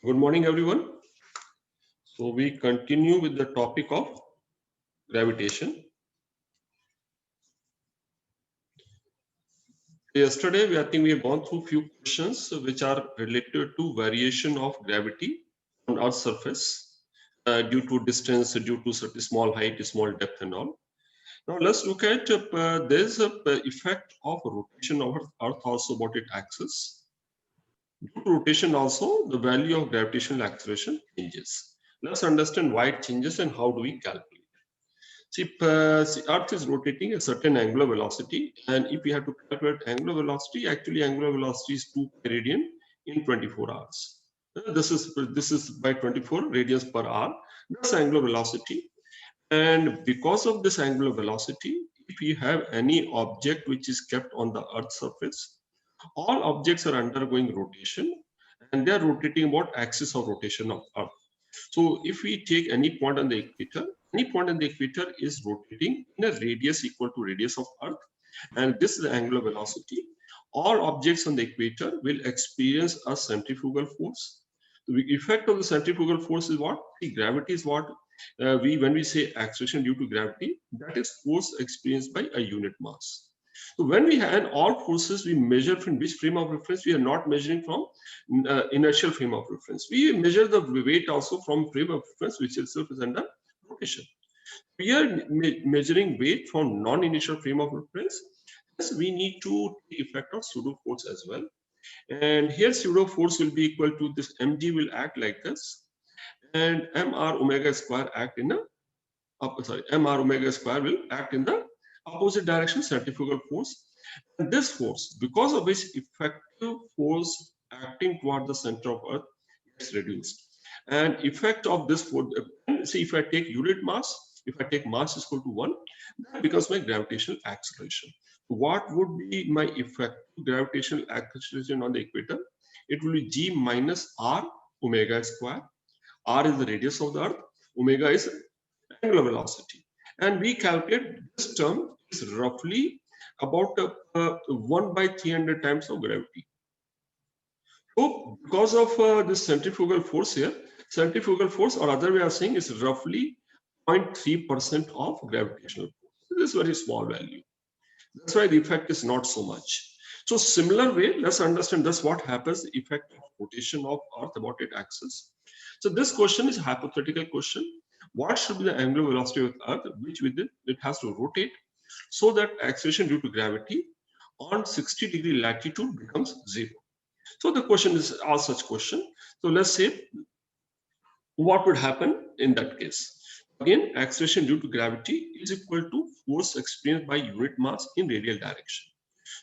Good morning, everyone. So we continue with the topic of gravitation. Yesterday, I think we have gone through few questions which are related to variation of gravity on Earth's surface due to distance, due to certain small height, small depth, and all. Now let's look at there's a effect of rotation over Earth also about its axis. Due to rotation also, the value of gravitational acceleration changes. Let's understand why it changes and how do we calculate. See, Earth is rotating a certain angular velocity, and if we have to calculate angular velocity, actually angular velocity is 2 radian in 24 hours. This is by 24 radians per hour. That's angular velocity, and because of this angular velocity, if you have any object which is kept on the Earth's surface, all objects are undergoing rotation, and they are rotating about axis of rotation of Earth. So if we take any point on the equator, any point on the equator is rotating in a radius equal to radius of Earth, and this is the angular velocity. All objects on the equator will experience a centrifugal force. The effect of the centrifugal force is what? The gravity is what when we say acceleration due to gravity, that is force experienced by a unit mass. So when we have all forces, we measure from which frame of reference. We are not measuring from inertial frame of reference. We measure the weight also from frame of reference, which itself is under rotation. We are measuring weight from non-inertial frame of reference. Yes, we need to take effect of pseudo force as well. And here pseudo force will be equal to this mg will act like this, and mr omega square act in a mr omega square will act in the opposite direction, centrifugal force. And this force, because of which effective force acting toward the center of Earth gets reduced. And effect of this force, see, if I take unit mass, if I take mass is equal to 1, that becomes my gravitational acceleration. What would be my effective gravitational acceleration on the equator? It will be g minus r omega square. R is the radius of the Earth, omega is angular velocity. And we calculate this term is roughly about 1 by 300 times of gravity. So because of this centrifugal force here, centrifugal force, or other way of saying, is roughly 0.3% of gravitational force. This is very small value. That's why the effect is not so much. So similar way, let's understand this what happens, the effect of rotation of Earth about its axis. So this question is a hypothetical question. What should be the angular velocity of Earth, which within it has to rotate, so that acceleration due to gravity on 60-degree latitude becomes 0. So the question is all such question. So let's say what would happen in that case. Again, acceleration due to gravity is equal to force experienced by unit mass in radial direction.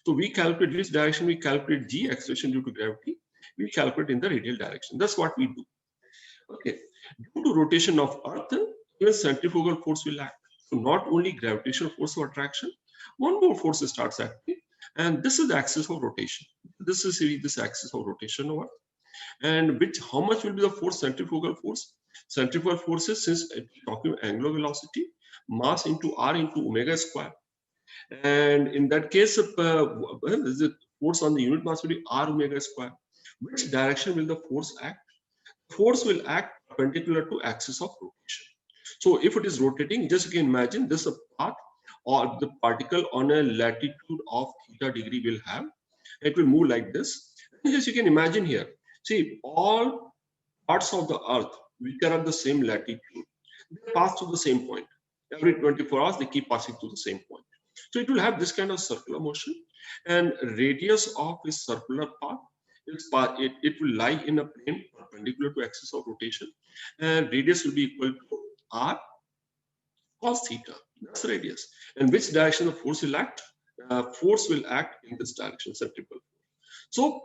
So we calculate which direction, we calculate g, acceleration due to gravity, we calculate in the radial direction. That's what we do. Okay. Due to rotation of Earth, even centrifugal force will act. So not only gravitational force of attraction, one more force starts acting, and this is the axis of rotation. This is this axis of rotation of Earth. And which, how much will be the force, centrifugal force? Centrifugal force is, since talking angular velocity, mass into r into omega square. And in that case, the force on the unit mass will be r omega square. Which direction will the force act? Force will act perpendicular to axis of rotation. So if it is rotating, just you can imagine this a path or the particle on a latitude of theta degree will have. It will move like this. And just you can imagine here. See, all parts of the Earth which are at the same latitude, they pass to the same point. Every 24 hours, they keep passing to the same point. So it will have this kind of circular motion, and radius of this circular path, it will lie in a plane perpendicular to axis of rotation, and radius will be equal to r cos theta. That's the radius. And which direction the force will act? Force will act in this direction, centrifugal. So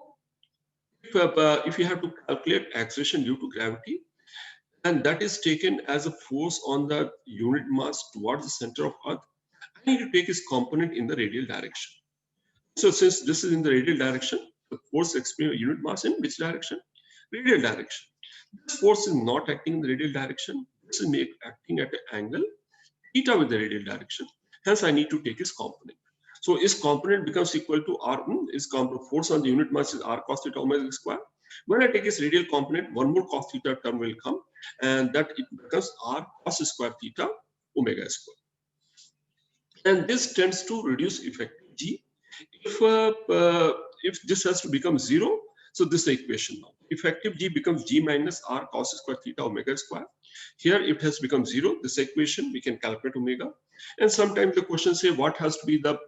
if you have to calculate acceleration due to gravity, and that is taken as a force on the unit mass towards the center of Earth, I need to take its component in the radial direction. So since this is in the radial direction, the force experienced unit mass in which direction? Radial direction. This force is not acting in the radial direction. This is acting at an angle theta with the radial direction. Hence, I need to take its component. So its component becomes equal to r. Its force on the unit mass is r cos theta omega square. When I take its radial component, one more cos theta term will come, and that it becomes r cos square theta omega square. And this tends to reduce effective G. If this has to become 0, so this is the equation now. Effective G becomes G minus R cos square theta omega square. Here it has become 0. This equation we can calculate omega. And sometimes the question say what has to be the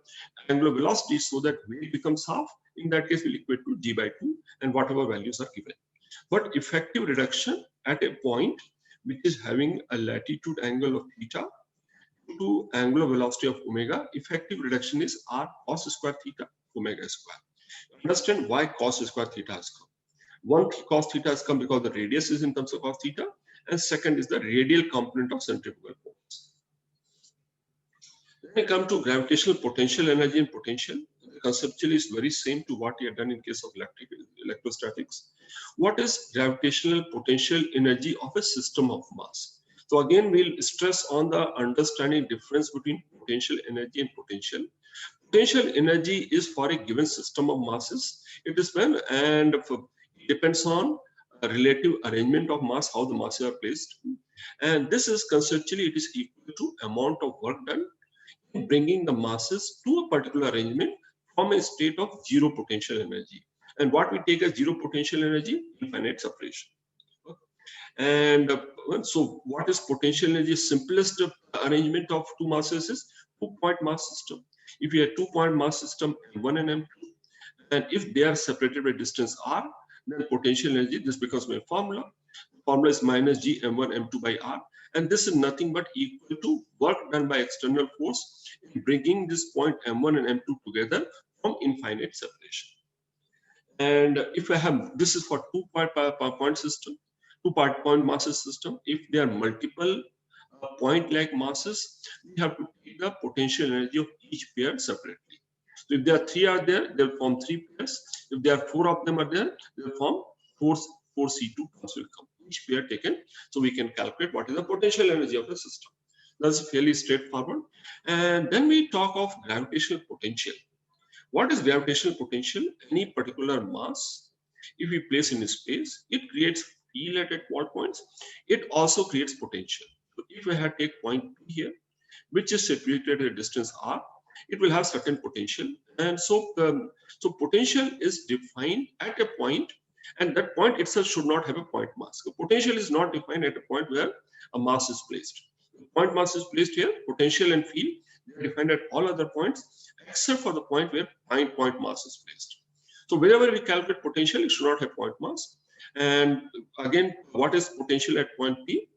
angular velocity so that V becomes half. In that case, we'll equate to G by 2 and whatever values are given. But effective reduction at a point which is having a latitude angle of theta to angular velocity of omega, effective reduction is r cos square theta omega square. Understand why cos square theta has come. One, cos theta has come because the radius is in terms of cos theta, and second is the radial component of centrifugal force. When we come to gravitational potential energy and potential, conceptually is very same to what we have done in case of electrostatics. What is gravitational potential energy of a system of mass? So again, we'll stress on the understanding difference between potential energy and potential. Potential energy is for a given system of masses. It is when and it depends on a relative arrangement of mass, how the masses are placed. And this is conceptually, it is equal to amount of work done in bringing the masses to a particular arrangement from a state of zero potential energy. And what we take as zero potential energy? Infinite separation. And so what is potential energy? Simplest arrangement of two masses is two-point mass system. If you have two-point mass system M1 and M2, and if they are separated by distance r, then potential energy, this becomes my formula. The formula is minus G M1 M2 by r, and this is nothing but equal to work done by external force in bringing this point M1 and M2 together from infinite separation. And if I have, this is for two-point system, two-point masses system. If there are multiple point-like masses, we have to take the potential energy of each pair separately. So if there are three are there, they'll form three pairs. If there are four of them are there, they'll form four C2 terms will come. Each pair taken, so we can calculate what is the potential energy of the system. That's fairly straightforward. And then we talk of gravitational potential. What is gravitational potential? Any particular mass, if we place in space, it creates field at all points. It also creates potential. So if I had take point P here, which is situated at a distance r, it will have certain potential. And so, so potential is defined at a point, and that point itself should not have a point mass. So potential is not defined at a point where a mass is placed. Point mass is placed here, potential and field are defined at all other points, except for the point where point mass is placed. So wherever we calculate potential, it should not have point mass. And again, what is potential at point P?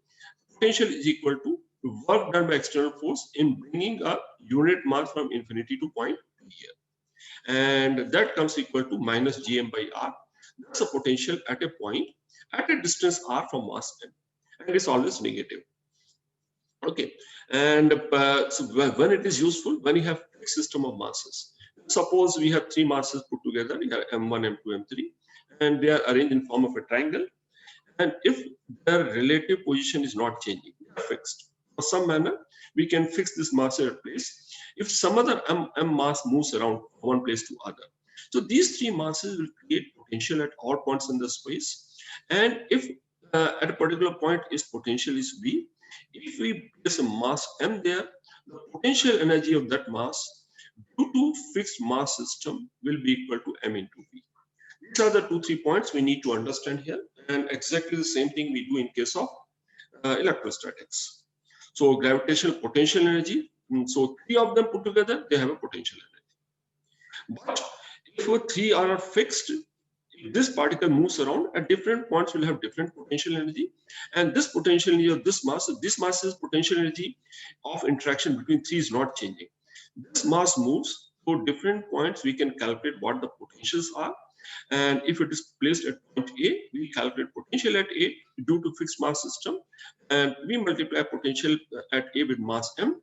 Potential is equal to work done by external force in bringing a unit mass from infinity to point P here. And that comes equal to minus Gm by R. That's the potential at a point at a distance R from mass M. And it's always negative. Okay, and so when it is useful, when you have a system of masses. Suppose we have three masses put together, you have M1, M2, M3, and they are arranged in form of a triangle. And if their relative position is not changing, they are fixed. For some manner, we can fix this mass at a place. If some other M mass moves around one place to other. So these three masses will create potential at all points in the space. And if at a particular point its potential is V, if we place a mass M there, the potential energy of that mass due to fixed mass system will be equal to M into V. These are the 2-3 points we need to understand here, and exactly the same thing we do in case of electrostatics. So gravitational potential energy, so three of them put together, they have a potential energy. But if three are fixed, if this particle moves around at different points will have different potential energy, and this potential energy of this mass's potential energy of interaction between three is not changing. This mass moves to different points, we can calculate what the potentials are, and if it is placed at point A, we calculate potential at A due to fixed mass system, and we multiply potential at A with mass M.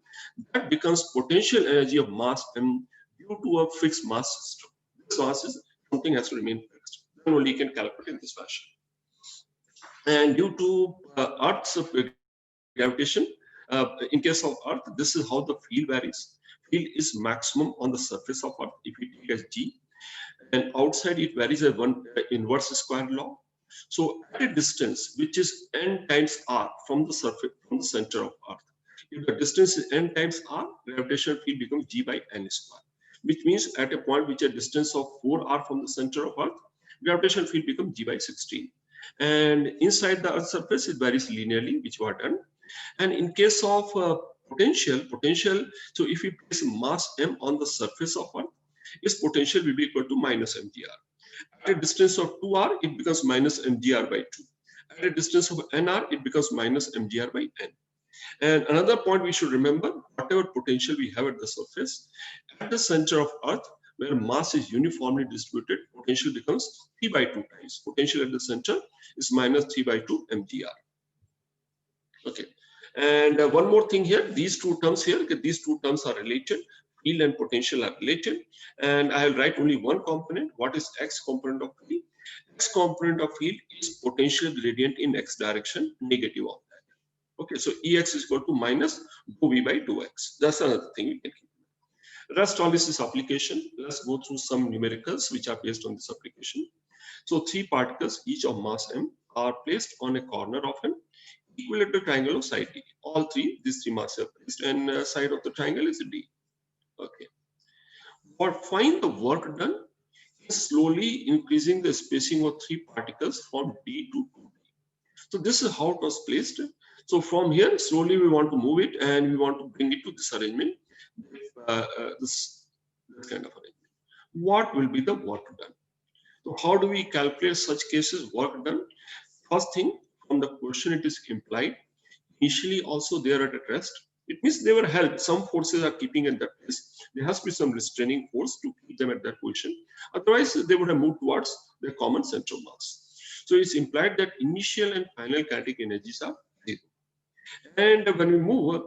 That becomes potential energy of mass M due to a fixed mass system. This mass is something has to remain fixed. Then only you can calculate in this fashion. And due to Earth's gravitation, in case of Earth, this is how the field varies. Field is maximum on the surface of Earth if we take as G. and outside it varies a one inverse square law. So at a distance which is n times r from the surface, from the center of Earth, if the distance is n times r, gravitational field becomes g by n square, which means at a point which a distance of 4r from the center of Earth, gravitational field becomes g by 16. And inside the Earth's surface, it varies linearly, which we are done. And in case of potential, so if we place mass m on the surface of Earth, its potential will be equal to minus mgr. At a distance of 2r, it becomes minus mgr by 2. At a distance of nr, it becomes minus mgr by n. And another point we should remember, whatever potential we have at the surface, at the center of Earth, where mass is uniformly distributed, potential becomes 3 by 2 times. Potential at the center is minus 3 by 2 mgr. Okay. And one more thing here, these two terms here, these two terms are related. Field and potential are related. And I will write only one component. What is x component of field? X component of field is potential gradient in x direction, negative of that. Okay, so Ex is equal to minus dou v by dou x. That's another thing we can keep. Rest all this is application. Let's go through some numericals which are based on this application. So three particles, each of mass m, are placed on a corner of an equilateral triangle of side D. All three, these three masses are placed, and side of the triangle is D. Okay. But find the work done in slowly increasing the spacing of three particles from D to 2D. So this is how it was placed. So from here, slowly we want to move it and we want to bring it to this arrangement, this kind of arrangement. What will be the work done? So how do we calculate such cases, work done? First thing, from the question it is implied, initially also they are at rest. It means they were held. Some forces are keeping at that place. There has to be some restraining force to keep them at that position. Otherwise, they would have moved towards their common center of mass. So it's implied that initial and final kinetic energies are zero. And when we move,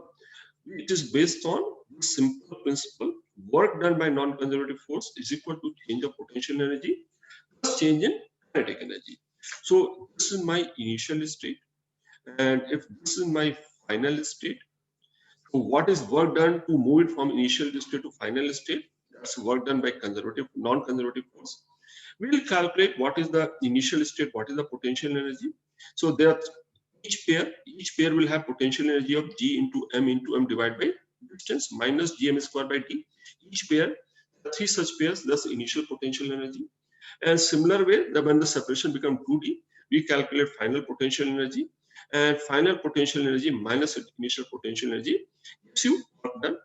it is based on the simple principle: work done by non-conservative force is equal to change of potential energy plus change in kinetic energy. So this is my initial state, and if this is my final state, so what is work done to move it from initial state to final state? That's work done by conservative, non-conservative force. We will calculate what is the initial state, what is the potential energy. So there, each pair will have potential energy of G into M divided by distance minus gm square by d. Each pair, three such pairs, that's the initial potential energy. And similar way, when the separation becomes 2D, we calculate final potential energy, and final potential energy minus initial potential energy gives you work done.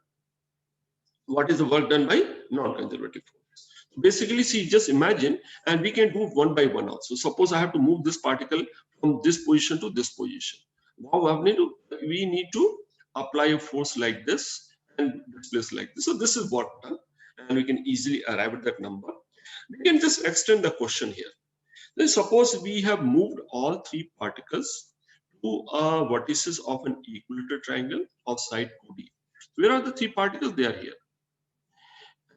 What is the work done by non-conservative force? Basically, see, just imagine, and we can do one by one also. Suppose I have to move this particle from this position to this position. Now we need to apply a force like this and displace like this. So this is work done, and we can easily arrive at that number. We can just extend the question here. Then suppose we have moved all three particles to vertices of an equilateral triangle of side 2D. Where are the three particles? They are here.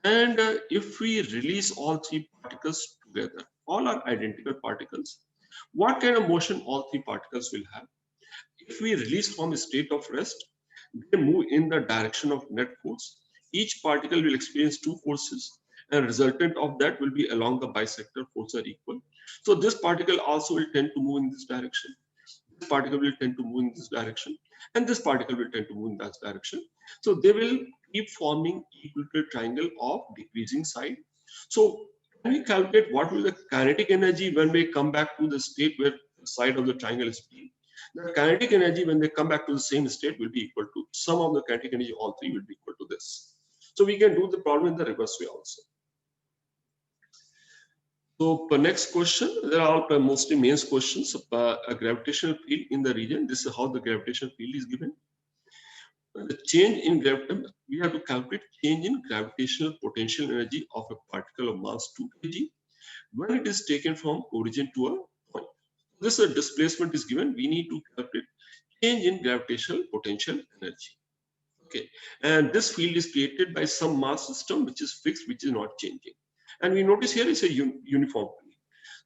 And if we release all three particles together, all are identical particles, what kind of motion all three particles will have? If we release from a state of rest, they move in the direction of net force. Each particle will experience two forces, and resultant of that will be along the bisector forces are equal. So this particle also will tend to move in this direction. This particle will tend to move in this direction, and this particle will tend to move in that direction. So they will keep forming equilateral triangle of decreasing side. So can we calculate what will the kinetic energy when we come back to the state where the side of the triangle is P? The kinetic energy when they come back to the same state will be equal to sum of the kinetic energy, all three will be equal to this. So we can do the problem in the reverse way also. So next question, there are mostly mains questions. A gravitational field in the region. This is how the gravitational field is given. The change in gravity, we have to calculate change in gravitational potential energy of a particle of mass 2 kg when it is taken from origin to a point. This displacement is given. We need to calculate change in gravitational potential energy. Okay, and this field is created by some mass system which is fixed, which is not changing. And we notice here is a uniform field.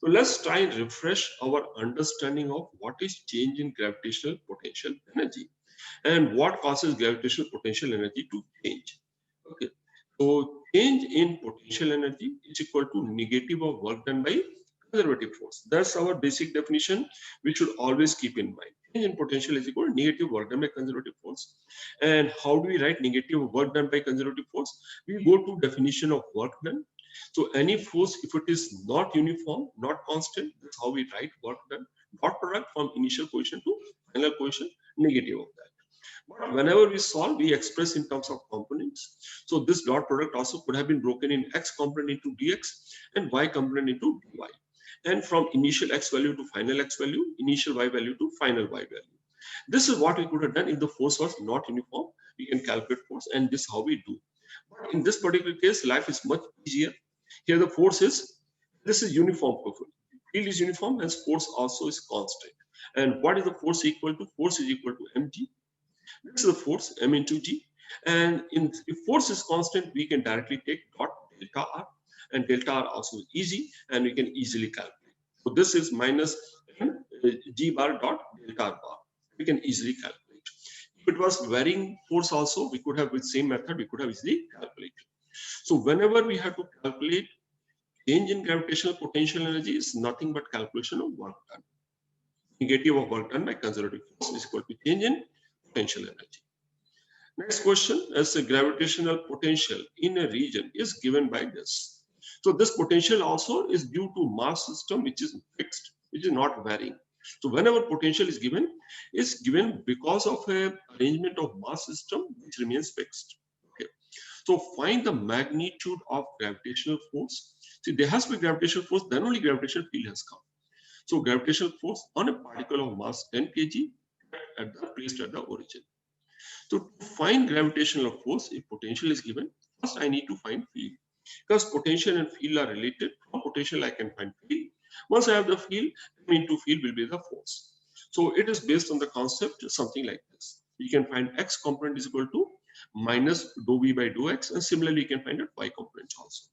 So let's try and refresh our understanding of what is change in gravitational potential energy and what causes gravitational potential energy to change. Okay, So change in potential energy is equal to negative of work done by conservative force. That's our basic definition. We should always keep in mind. Change in potential is equal to negative work done by conservative force. And how do we write negative work done by conservative force? We go to definition of work done. So any force, if it is not uniform, not constant, that's how we write work done. Dot product from initial position to final position, negative of that. But whenever we solve, we express in terms of components. So this dot product also could have been broken in x component into dx and y component into dy. And from initial x value to final x value, initial y value to final y value. This is what we could have done if the force was not uniform. We can calculate force, and this is how we do. But in this particular case, life is much easier. Here the force is, this is uniform. Field is uniform and force also is constant. And what is the force equal to? Force is equal to mg. This is the force, m into g. And if force is constant, we can directly take dot delta r, and delta r also is easy, and we can easily calculate. So this is minus g bar dot delta r bar. We can easily calculate. If it was varying force also, we could have, with same method, we could have easily calculated. So whenever we have to calculate change in gravitational potential energy, is nothing but calculation of work done. Negative of work done by conservative force is equal to change in potential energy. Next question, as a gravitational potential in a region is given by this. So this potential also is due to mass system which is fixed, which is not varying. So whenever potential is given, it's given because of a arrangement of mass system which remains fixed. Okay. So find the magnitude of gravitational force. See, there has to be gravitational force, then only gravitational field has come. So gravitational force on a particle of mass 10 kg placed at the origin. So to find gravitational force, if potential is given, first I need to find field. Because potential and field are related. From potential I can find field. Once I have the field, m into field will be the force. So it is based on the concept something like this. You can find x component is equal to minus dou v by dou x, and similarly you can find that y component also.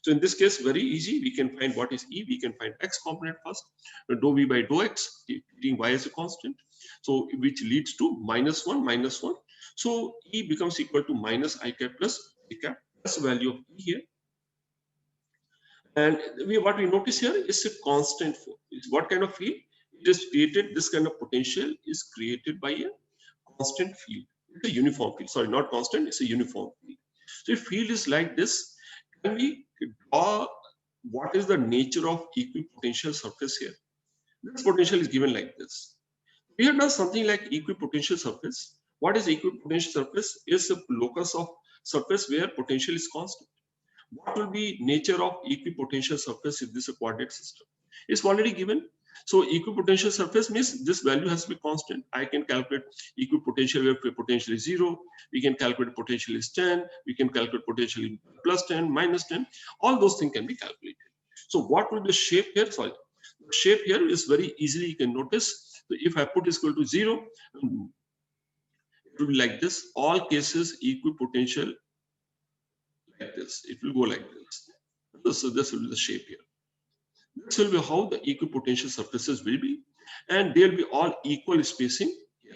So in this case, very easy. We can find what is E. We can find x component first, dou v by dou x, treating y as a constant. So which leads to minus 1, minus 1. So E becomes equal to minus I cap plus I cap. That's the value of E here. And what we notice here is a constant force. What kind of field? It is created, this kind of potential is created by a constant field. It's a uniform field. Sorry, not constant, it's a uniform field. So if field is like this, can we draw what is the nature of equipotential surface here? This potential is given like this. We have done something like equipotential surface. What is equipotential surface? Is a locus of surface where potential is constant. What will be nature of equipotential surface if this is a coordinate system? It's already given. So equipotential surface means this value has to be constant. I can calculate equipotential where potential is 0. We can calculate potential is 10. We can calculate potential in plus 10, minus 10. All those things can be calculated. So what will be the shape here? Sorry. The shape here is very easily you can notice. So if I put is equal to 0, it will be like this. All cases equipotential like this. It will go like this. So this will be the shape here. This will be how the equipotential surfaces will be, and they will be all equal spacing here.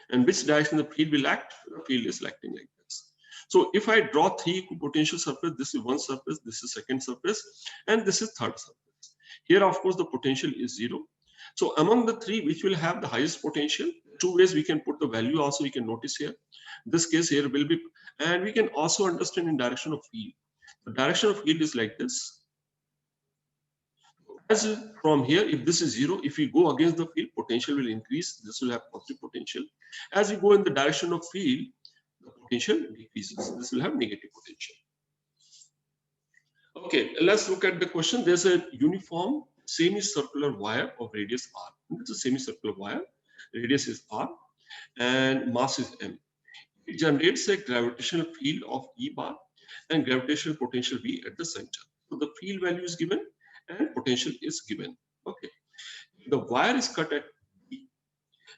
And which direction the field will act? The field is acting like this. So if I draw 3 equipotential surface, this is one surface, this is second surface, and this is third surface. Here, of course, the potential is 0. So among the 3, which will have the highest potential? 2 ways we can put the value also, you can notice here. This case here will be, and we can also understand in direction of field. The direction of field is like this. As from here, if this is 0, if we go against the field, potential will increase. This will have positive potential. As we go in the direction of field, the potential decreases. This will have negative potential. Okay, let's look at the question. There's a uniform semicircular wire of radius r. It's a semicircular wire. Radius is r, and mass is m. It generates a gravitational field of E bar and gravitational potential V at the center. So the field value is given and potential is given. Okay, the wire is cut at B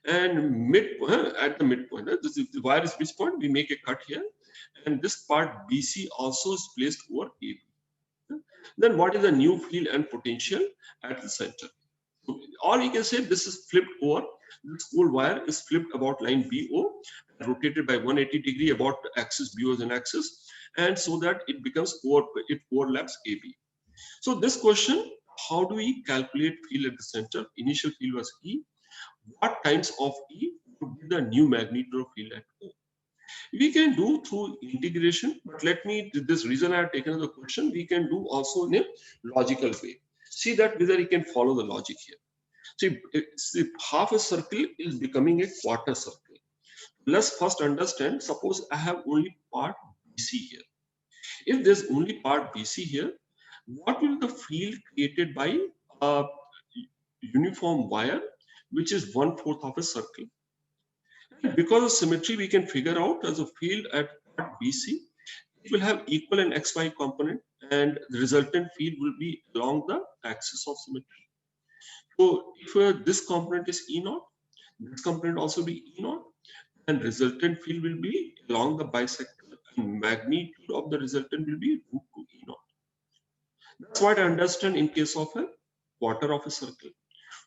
and at the midpoint. This is the wire is which point? We make a cut here, and this part BC also is placed over AB. Then what is the new field and potential at the center? Or you can say this is flipped over. This whole wire is flipped about line BO, rotated by 180 degree about axis BO as an axis, and so that it becomes it overlaps AB. So this question, how do we calculate field at the center? Initial field was E. What times of E would be the new magnitude of field at O? We can do through integration, but let me, this reason I have taken the question, we can do also in a logical way. See that whether you can follow the logic here. See, half a circle is becoming a quarter circle. Let's first understand, suppose I have only part BC here. If there's only part BC here, what will the field created by a uniform wire, which is 1/4 of a circle? And because of symmetry, we can figure out as a field at part BC, it will have equal and xy component, and the resultant field will be along the axis of symmetry. So if this component is E naught, this component also be E naught, and resultant field will be along the bisector, and magnitude of the resultant will be √2 E naught. That's what I understand in case of a quarter of a circle.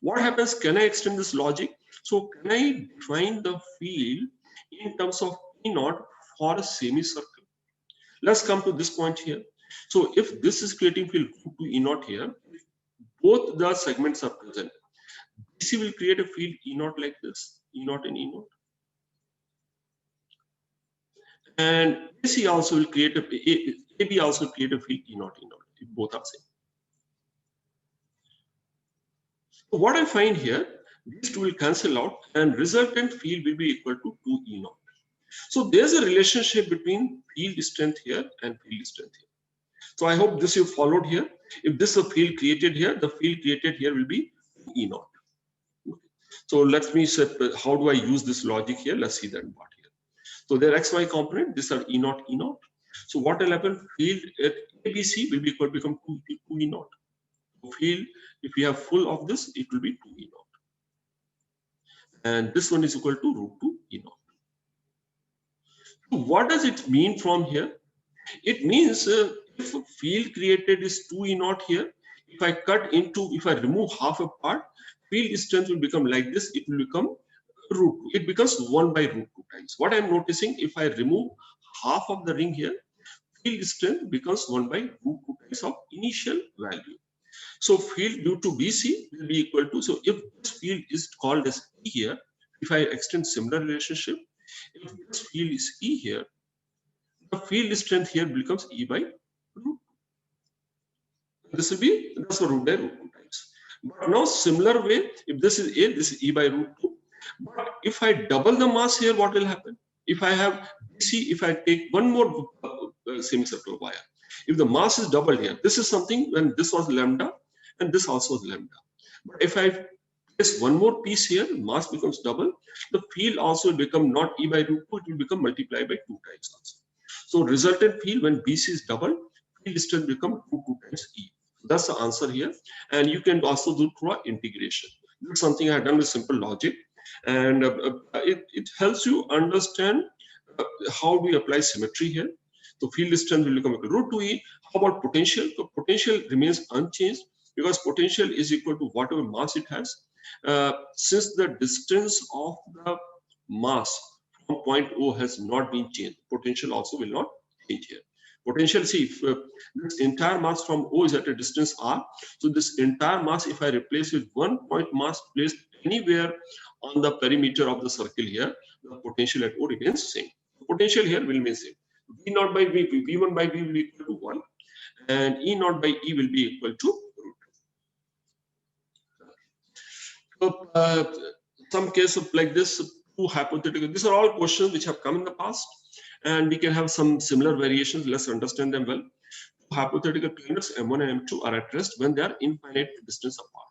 What happens? Can I extend this logic? So can I define the field in terms of E naught for a semicircle? Let's come to this point here. So if this is creating field √2 E naught here, both the segments are present. BC will create a field E naught like this, E naught and E naught. And AC also will create AB also create a field E naught, E naught. If both are same. So what I find here, these two will cancel out, and resultant field will be equal to 2 E naught. So there's a relationship between field strength here and field strength here. So I hope this you followed here. If this is a field created here, the field created here will be E naught. Okay. So let me set, how do I use this logic here? Let's see that part here. So their XY component, these are E naught, E naught. So what will happen? Field at ABC will be equal to become 2 E naught. So field, if we have full of this, it will be 2 E naught. And this one is equal to √2 E naught. So what does it mean from here? It means if field created is 2 E naught here, if I cut into, if I remove half a part, field strength will become like this, it will become √2. It becomes 1 by √2 times. What I'm noticing, if I remove half of the ring here, field strength becomes 1 by √2 times of initial value. So field due to BC will be equal to, so if this field is called as E here, if I extend similar relationship, if this field is E here, the field strength here becomes E by √2. This will be, that's the root by √2 times. But now similar way, if this is A, this is E by √2. But if I double the mass here, what will happen? If I have BC, if I take one more semicircular wire, if the mass is doubled here, this is something when this was lambda and this also is lambda. But if I place one more piece here, mass becomes double, the field also will become not E by √2, it will become multiplied by 2 times also. So resultant field when BC is doubled, field strength become √2 times E. That's the answer here. And you can also do through integration. This is something I have done with simple logic. And it helps you understand how do we apply symmetry here. So field strength will become equal to √2E. How about potential? So potential remains unchanged because potential is equal to whatever mass it has. Since the distance of the mass from point O has not been changed, potential also will not change here. Potential, see, if this entire mass from O is at a distance r, so this entire mass, if I replace with 1 point mass placed anywhere on the perimeter of the circle here, the potential at O remains same. The potential here will remain same. V naught by V, V1 by V will be equal to 1, and E naught by E will be equal to √2. So, some case of like this, two hypothetical, these are all questions which have come in the past, and we can have some similar variations. Let's understand them well. Hypothetical planets M1 and M2 are at rest when they are infinite distance apart.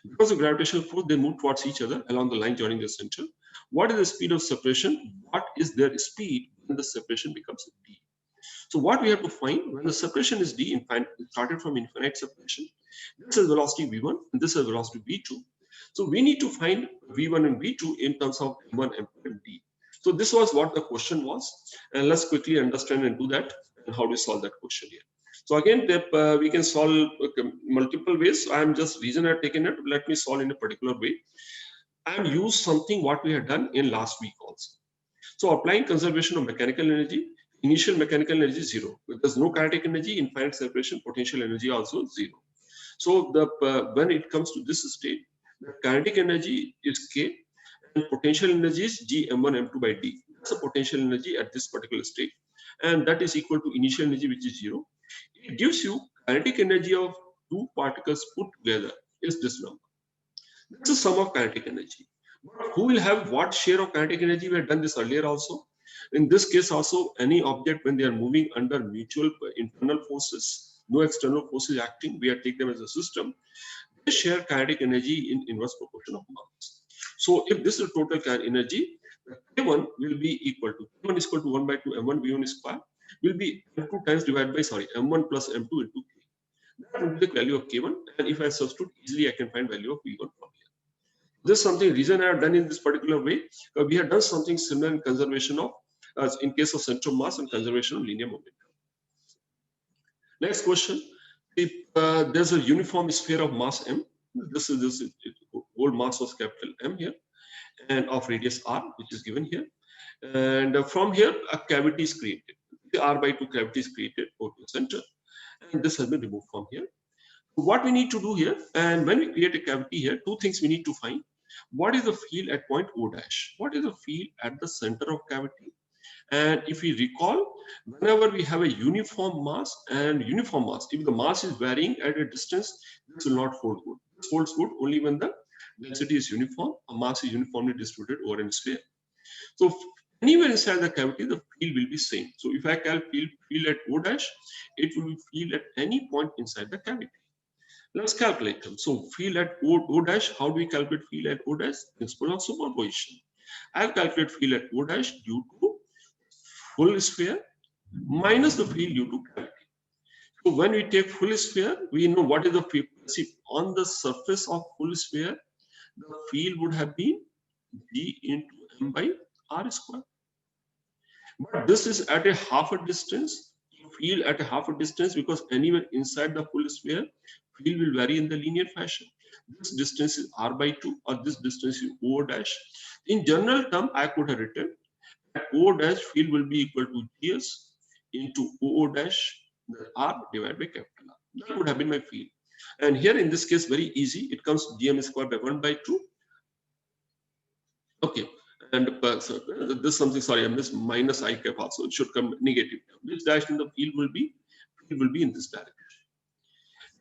Because of gravitational force, they move towards each other along the line joining the center. What is the speed of separation? What is their speed when the separation becomes d? So what we have to find when the separation is d, infinite, started from infinite separation. This is velocity v1 and this is velocity v2. So we need to find v1 and v2 in terms of m1, m2, and d. So this was what the question was, and let's quickly understand and do that and how do we solve that question here. So again, we can solve multiple ways. I'm just reason I've taken it. Let me solve in a particular way. And use something what we had done in last week also. So applying conservation of mechanical energy, initial mechanical energy is 0. If there's no kinetic energy, infinite separation, potential energy also 0. So when it comes to this state, the kinetic energy is K and potential energy is G m1 m2 by D. That's the potential energy at this particular state, and that is equal to initial energy, which is 0. It gives you kinetic energy of two particles put together is this number. That's the sum of kinetic energy. But who will have what share of kinetic energy? We have done this earlier also. In this case also, any object when they are moving under mutual internal forces, no external forces acting, we take them as a system, they share kinetic energy in inverse proportion of mass. So if this is total kinetic energy, K1 will be equal to K1 is equal to 1 by 2 m1 v1 square will be m2 times divided by m1 plus m2 into k. That will be the value of K1, and if I substitute easily, I can find value of V1 from here. This is something reason I have done in this particular way. We have done something similar in conservation of, in case of center of mass and conservation of linear momentum. Next question: if there's a uniform sphere of mass m, this whole mass was capital M here, and of radius r, which is given here, and from here a cavity is created. The r by 2 cavity is created over the center, and this has been removed from here. What we need to do here, and when we create a cavity here, two things we need to find. What is the field at point O dash? What is the field at the center of cavity? And if we recall, whenever we have a uniform mass, if the mass is varying at a distance, this will not hold good. This holds good only when the density is uniform, a mass is uniformly distributed over a sphere. So anywhere inside the cavity, the field will be same. So if I calculate field at O dash, it will be field at any point inside the cavity. Let's calculate them. So field at O dash, how do we calculate field at O dash? Principle of superposition. I'll calculate field at O dash due to full sphere minus the field due to cavity. So when we take full sphere, we know what is the field. See, on the surface of full sphere, the field would have been G into M by R square. But this is at a half a distance. Field at a half a distance, because anywhere inside the full sphere, field will vary in the linear fashion. This distance is r by 2, or this distance is O dash. In general term, I could have written that O dash field will be equal to GS into O dash r divided by capital R. That would have been my field. And here in this case, very easy. It comes GM square by 1 by 2. Okay. And so this is something, sorry, I missed minus I cap also. It should come negative. Which direction the field will be? Field will be in this direction.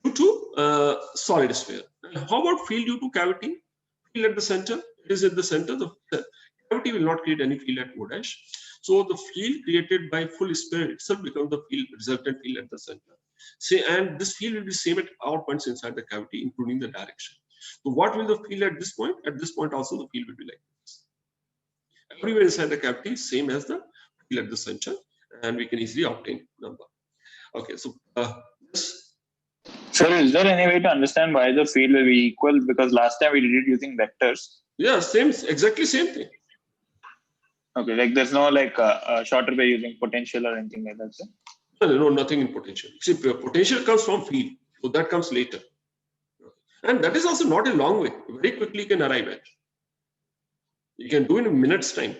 Due to solid sphere. How about field due to cavity? Field at the center. It is at the center. The cavity will not create any field at O dash. So the field created by full sphere itself becomes the field resultant field at the center. Say, and this field will be same at all points inside the cavity, including the direction. So what will the field at this point? At this point also the field will be like this. Everywhere inside the cavity, same as the field at the center, and we can easily obtain number. Okay, so this. Sir, is there any way to understand why the field will be equal? Because last time we did it using vectors. Yeah, same, exactly same thing. Okay, like there's no like a shorter way using potential or anything like that, sir? No, nothing in potential. See, potential comes from field, so that comes later, and that is also not a long way. Very quickly you can arrive at. You can do in a minute's time.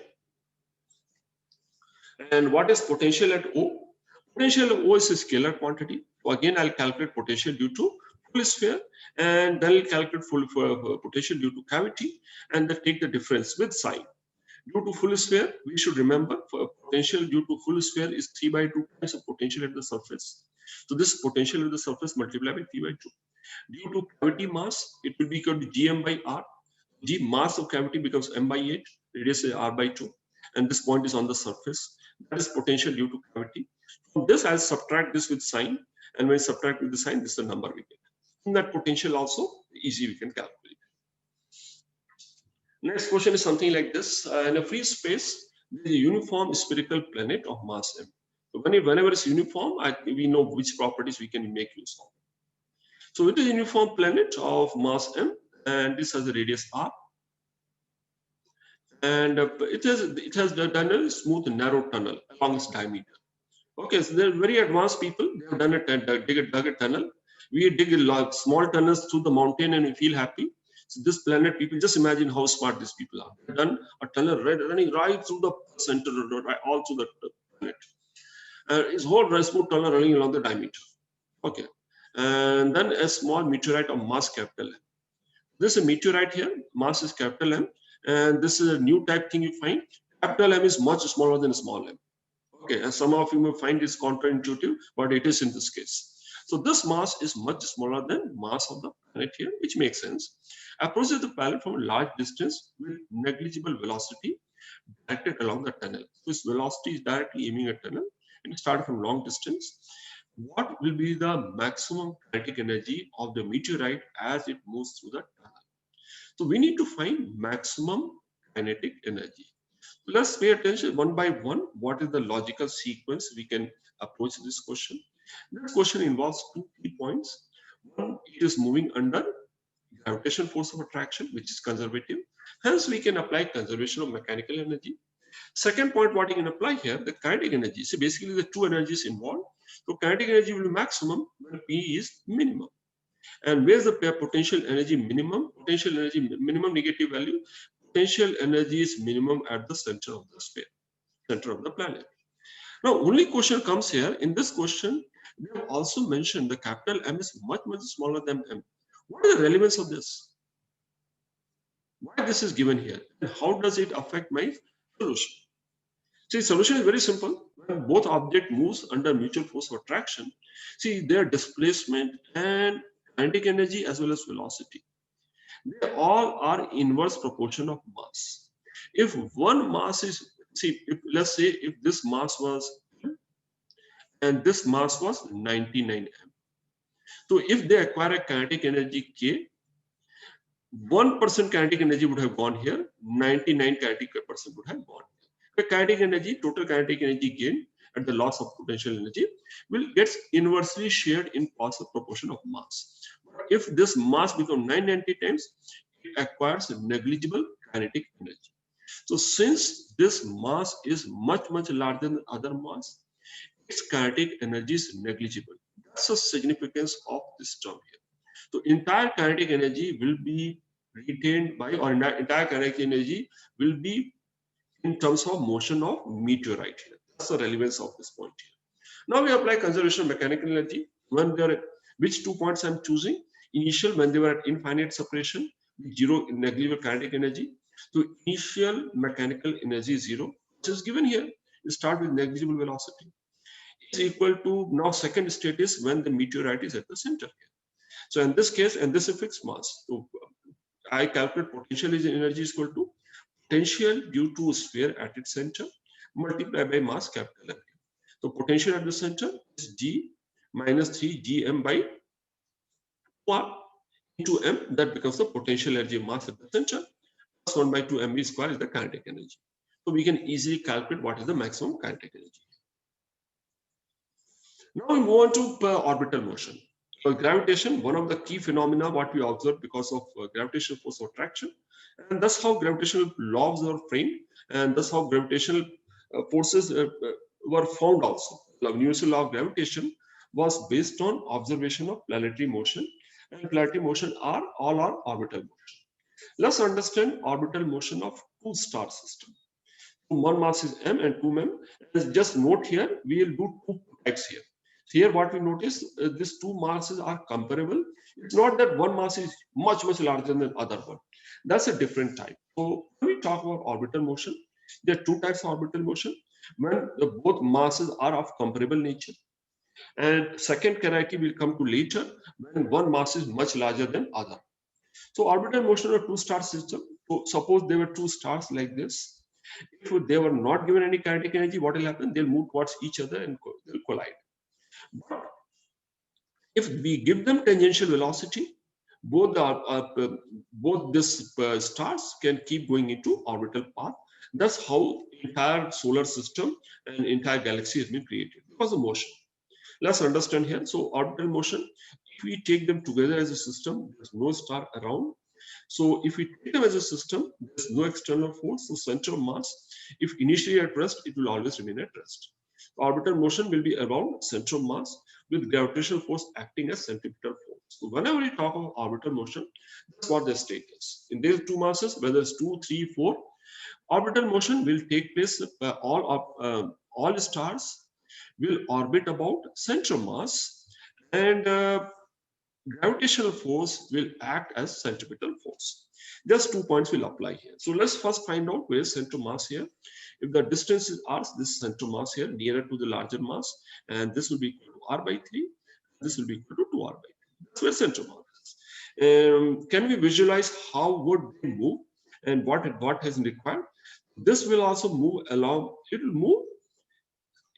And what is potential at O? Potential at O is a scalar quantity. So again, I'll calculate potential due to full sphere, and then I'll calculate full potential due to cavity, and then take the difference with sign. Due to full sphere, we should remember potential due to full sphere is 3 by 2 times the potential at the surface. So this potential at the surface multiplied by 3 by 2. Due to cavity mass, it will be equal to Gm by R. G mass of cavity becomes M by 8, radius is R by 2, and this point is on the surface. That is potential due to cavity. From this, I'll subtract this with sign, and when I subtract with the sign, this is the number we get. In that potential also, easy we can calculate. Next question is something like this. In a free space, there is a uniform spherical planet of mass M. So whenever it's uniform, we know which properties we can make use of. So it is a uniform planet of mass M, and this has a radius R. And it has done a smooth, narrow tunnel along its diameter. Okay, so they're very advanced people. They have done dug a tunnel. We dig a lot small tunnels through the mountain, and we feel happy. So this planet, people, just imagine how smart these people are. They've done a tunnel running right through the center, right all through the planet. Is whole smooth tunnel running along the diameter. Okay, and then a small meteorite of mass capital M. This is a meteorite here, mass is capital M, and this is a new type thing you find. Capital M is much smaller than small m. Okay, and some of you may find this counterintuitive, but it is in this case. So this mass is much smaller than mass of the planet here, which makes sense. Approaches the planet from a large distance with negligible velocity directed along the tunnel. So its velocity is directly aiming at tunnel and started from long distance. What will be the maximum kinetic energy of the meteorite as it moves through the tunnel? So we need to find maximum kinetic energy. Let's pay attention one by one. What is the logical sequence we can approach this question? This question involves two key points. One, it is moving under gravitational force of attraction, which is conservative. Hence, we can apply conservation of mechanical energy. Second point, what you can apply here, the kinetic energy. So basically, the two energies involved. So kinetic energy will be maximum when P is minimum. And where's the potential energy minimum? Potential energy minimum negative value. Potential energy is minimum at the center of the sphere, center of the planet. Now, only question comes here. In this question, they have also mentioned the capital M is much, much smaller than M. What is the relevance of this? Why this is given here? And how does it affect my solution? See, solution is very simple. When both object moves under mutual force of attraction, see their displacement and kinetic energy as well as velocity, they all are inverse proportion of mass. If one mass is, see, let's say if this mass was M and this mass was 99 M. So if they acquire a kinetic energy K, 1% kinetic energy would have gone here, 99 kinetic percent would have gone here. The kinetic energy, total kinetic energy gain at the loss of potential energy will get inversely shared in positive proportion of mass. But if this mass becomes 990 times, it acquires negligible kinetic energy. So since this mass is much, much larger than other mass, its kinetic energy is negligible. That's the significance of this term here. So entire kinetic energy will be retained by, or entire kinetic energy will be in terms of motion of meteorite here. That's the relevance of this point here. Now we apply conservation of mechanical energy. When they are, which 2 points I'm choosing? Initial, when they were at infinite separation, zero negligible kinetic energy. So initial mechanical energy is zero, which is given here. You start with negligible velocity. Is equal to, now second state is when the meteorite is at the center here. So in this case, and this is fixed mass. So I calculate potential energy is equal to potential due to sphere at its center multiplied by mass capital M. So potential at the center is G minus 3 Gm by 1 into M. That becomes the potential energy mass at the center. Plus 1 by 2 mv square is the kinetic energy. So we can easily calculate what is the maximum kinetic energy. Now we move on to orbital motion. So gravitation, one of the key phenomena what we observe because of gravitational force of attraction, and that's how gravitational laws are framed, and that's how gravitational forces were found also. The universal law of gravitation was based on observation of planetary motion, and planetary motion are all are orbital motion. Let's understand orbital motion of two star system. One mass is m and 2m. And just note here, we will do two types here. Here what we notice, these two masses are comparable. It's not that one mass is much larger than the other one. That's a different type. So when we talk about orbital motion, there are two types of orbital motion. When both masses are of comparable nature. And second hierarchy will come to later when one mass is much larger than other. So orbital motion of two star system. So suppose there were two stars like this. If they were not given any kinetic energy, what will happen? They'll move towards each other and they'll collide. But if we give them tangential velocity, both these stars can keep going into orbital path. That's how entire solar system and entire galaxy has been created because of motion. Let's understand here. So orbital motion, if we take them together as a system, there's no star around. So if we take them as a system, there's no external force. So center of mass, if initially at rest, it will always remain at rest. Orbital motion will be around center of mass with gravitational force acting as centripetal force. So whenever we talk about orbital motion, that's what the state is. In these two masses, whether it's 2, 3, 4, orbital motion will take place all stars will orbit about center of mass, and gravitational force will act as centripetal force. Just 2 points will apply here. So let's first find out where is center mass here. If the distance is r, this is center mass here, nearer to the larger mass, and this will be equal to r by 3. This will be equal to 2r by 3. That's where center mass is. Can we visualize how would they move and what is required? This will also move along. It will move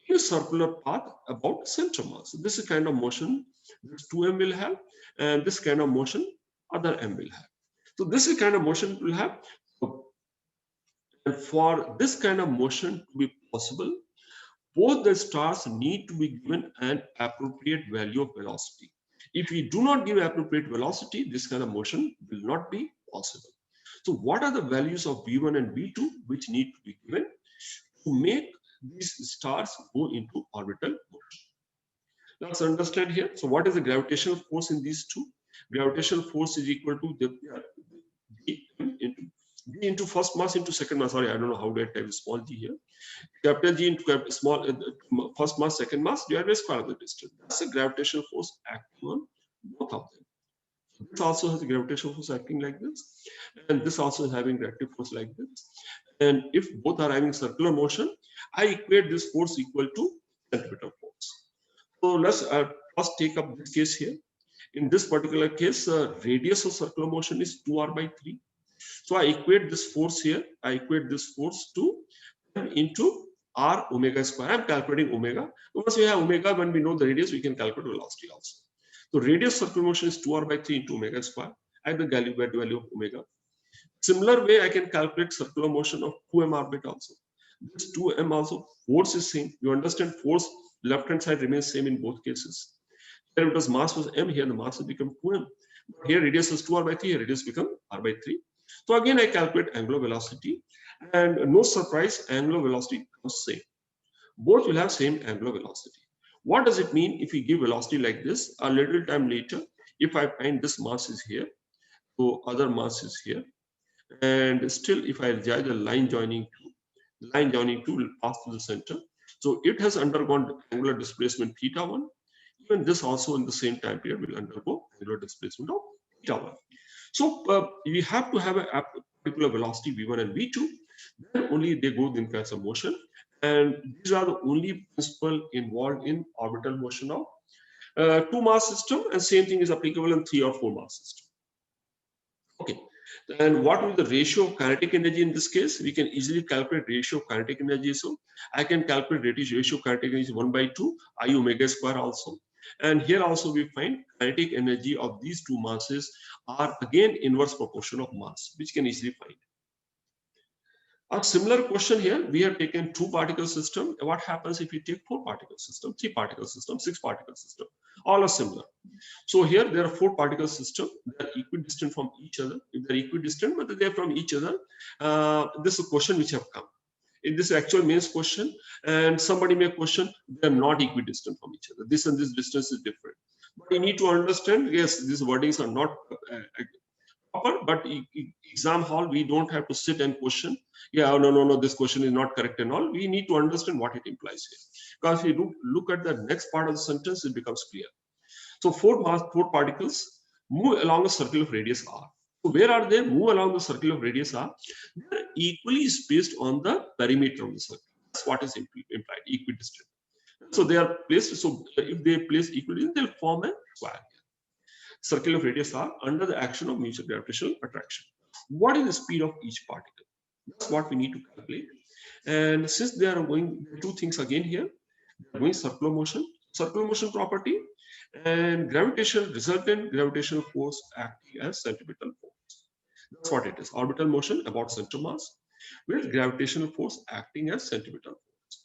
in a circular path about center mass. So this is kind of motion this 2m will have, and this kind of motion other m will have. So this is kind of motion it will have. And for this kind of motion to be possible, both the stars need to be given an appropriate value of velocity. If we do not give appropriate velocity, this kind of motion will not be possible. So what are the values of V1 and V2 which need to be given to make these stars go into orbital motion? Let's understand here. So what is the gravitational force in these two? Gravitational force is equal to the V into first mass into second mass. Sorry, I don't know how do I type small g here. Capital G into capital small first mass, second mass divided by square of the distance. That's the gravitational force acting on both of them. This also has a gravitational force acting like this, and this also is having reactive force like this. And if both are having circular motion, I equate this force equal to centripetal force. So let's first take up this case here. In this particular case, radius of circular motion is 2r by 3. So I equate this force here. I equate this force to m into r omega square. I'm calculating omega. Once we have omega, when we know the radius, we can calculate velocity also. So radius circular motion is 2r by 3 into omega square at the value of omega. Similar way, I can calculate circular motion of 2m orbit also. This 2m also, force is same. You understand force, left hand side remains same in both cases. Here it was mass was m, here the mass has become 2m. Here radius is 2r by 3, here radius become r by 3. So again, I calculate angular velocity, and no surprise, angular velocity comes same. Both will have same angular velocity. What does it mean if we give velocity like this? A little time later, if I find this mass is here, so other mass is here, and still if I apply the line joining two will pass to the center. So it has undergone angular displacement θ1. Even this also in the same time period will undergo angular displacement of θ1. So we have to have a particular velocity v1 and v2, then only they go in kinds of motion, and these are the only principle involved in orbital motion of 2 mass system, and same thing is applicable in 3 or 4 mass system. Okay, and what will the ratio of kinetic energy in this case? We can easily calculate ratio of kinetic energy. So I can calculate ratio of kinetic energy 1 by 2 I omega square also. And here also we find kinetic energy of these two masses are again inverse proportion of mass, which can easily find. A similar question here, we have taken 2 particle system. What happens if we take 4 particle system, 3 particle system, 6 particle system? All are similar. So here there are 4 particle system that are equidistant from each other. If they're equidistant, but they're from each other, this is a question which have come. In this actual mains question, and somebody may question, they're not equidistant from each other. This and this distance is different. But you need to understand, yes, these wordings are not proper, but exam hall, we don't have to sit and question, yeah, no, this question is not correct and all. We need to understand what it implies here. Because if you look at the next part of the sentence, it becomes clear. So 4 particles move along a circle of radius r. So where are they? Move along the circle of radius r. They're equally spaced on the perimeter of the circle. That's what is implied, equidistant. So they are placed. So if they place equidistant, they'll form a square. Circle of radius r under the action of mutual gravitational attraction. What is the speed of each particle? That's what we need to calculate. And since they are going 2 things again here, they are going circular motion property, and resultant gravitational force acting as centripetal force. That's what it is. Orbital motion about center mass with gravitational force acting as centripetal force.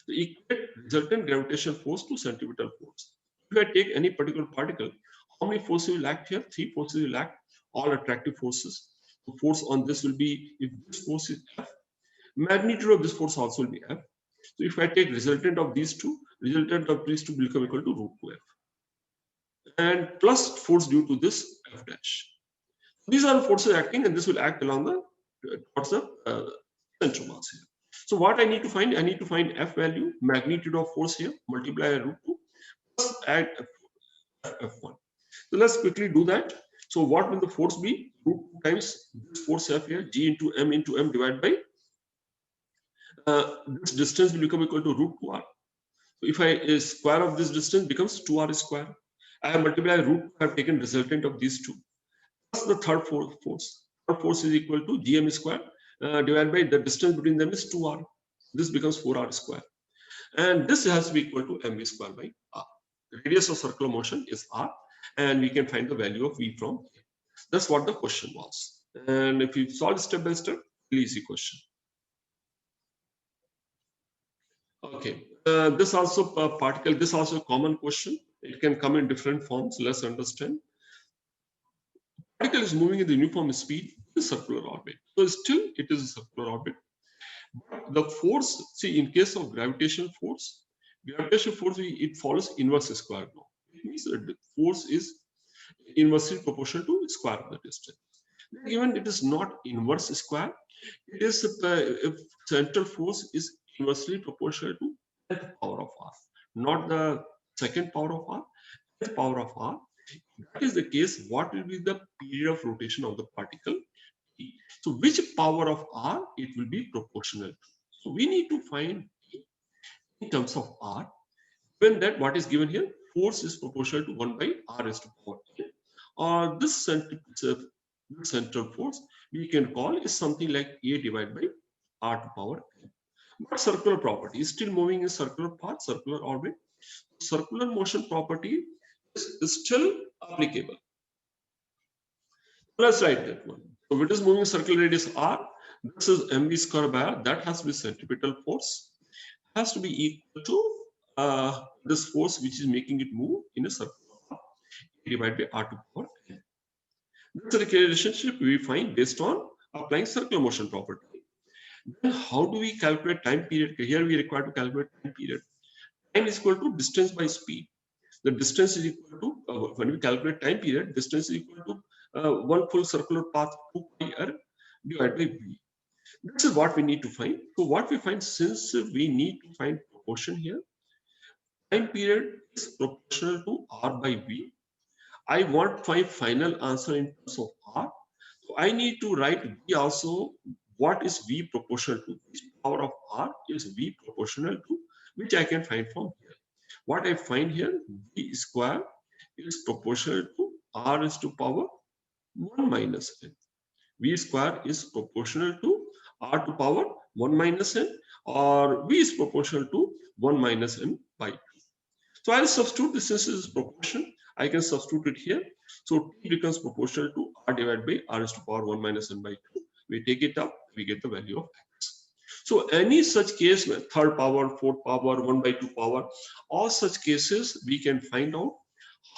So equate resultant gravitational force to centripetal force. If I take any particular particle, how many forces will act here? 3 forces will act, all attractive forces. The force on this will be, if this force is F, magnitude of this force also will be F. So if I take resultant of these two will become equal to root 2F. And plus force due to this F dash. These are the forces acting, and this will act along the towards the central mass here. So what I need to find? I need to find F value, magnitude of force here, multiply √2 plus add F1. So let's quickly do that. So what will the force be? √2 times this force F here, G into M divided by this distance will become equal to √2r. So if I square of this distance becomes 2r square. I have multiplied √2, I have taken resultant of these two. Plus the third force. Third force is equal to Gm square divided by the distance between them is 2r. This becomes 4r square. And this has to be equal to mv square by r. The radius of circular motion is r, and we can find the value of v from here. That's what the question was. And if you solve step by step, easy question. Okay, this also a particle. This also a common question. It can come in different forms. Let's understand. Particle is moving in the uniform speed in a circular orbit. So still it is a circular orbit. But the force, see, in case of gravitational force, it follows inverse square law. It means that the force is inversely proportional to square of the distance. Given it is not inverse square, it is if central force is inversely proportional to 10th power of r, not the second power of r, 10th power of r. That is the case, what will be the period of rotation of the particle? So which power of r it will be proportional to? So we need to find in terms of r. When that what is given here, force is proportional to 1 by r raised to power n. Or this central force we can call is something like a divided by r to power n. But circular property is still moving in circular path, circular orbit. Circular motion property is still applicable. Let's write that one. So it is moving circular radius r. This is mv square by r. That has to be centripetal force. Has to be equal to this force which is making it move in a circular path divided by r to power n. That's the relationship we find based on applying circular motion property. Then how do we calculate time period? Here we require to calculate time period. Time is equal to distance by speed. The distance is equal to, when we calculate time period, distance is equal to one full circular path 2 pi r divided by v. This is what we need to find. So what we find, since we need to find proportion here, time period is proportional to r by v. I want my final answer in terms of r. So I need to write v also. What is v proportional to? Which power of r is v proportional to? Which I can find from here. What I find here, v square is proportional to r raised to power 1 minus n. V square is proportional to r to power 1 minus n, or v is proportional to 1 minus n by 2. So I'll substitute this, since this is proportion, I can substitute it here. So t becomes proportional to r divided by r raised to power 1 minus n by 2. We take it up, we get the value of x. So any such case, third power, fourth power, 1 by 2 power, all such cases we can find out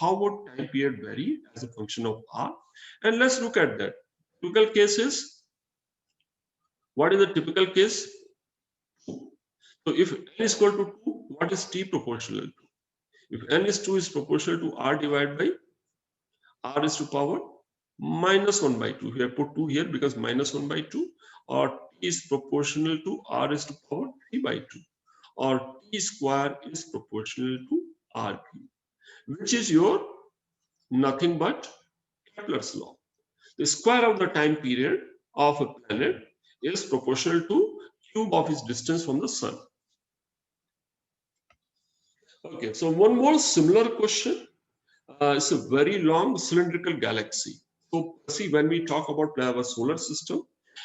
how would time period vary as a function of r. And let's look at that. Typical cases. What is the typical case? So if n is equal to 2, what is t proportional to? If n is 2 is proportional to r divided by r is to power minus 1 by 2. Here put 2 here because minus 1 by 2, or t is proportional to r is to power 3 by 2, or t square is proportional to r cube, which is your nothing but Kepler's law. The square of the time period of a planet is proportional to cube of its distance from the sun. Okay, so one more similar question. It's a very long cylindrical galaxy. So see, when we talk about our solar system,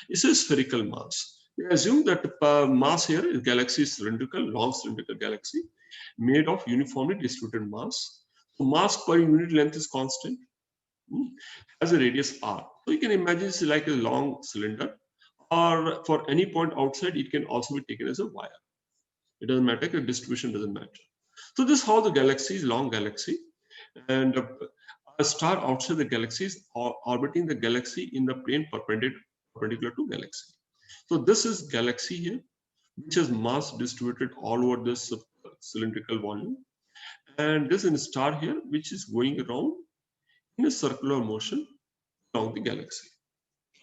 it's a spherical mass. We assume that mass here is galaxy is cylindrical, long cylindrical galaxy made of uniformly distributed mass. So mass per unit length is constant, has a radius r. So you can imagine it's like a long cylinder, or for any point outside, it can also be taken as a wire. It doesn't matter, the distribution doesn't matter. So this is how the galaxy is, long galaxy, and a star outside the galaxy is orbiting the galaxy in the plane perpendicular to galaxy. So this is galaxy here, which has mass distributed all over this cylindrical volume, and this is a star here, which is going around in a circular motion along the galaxy,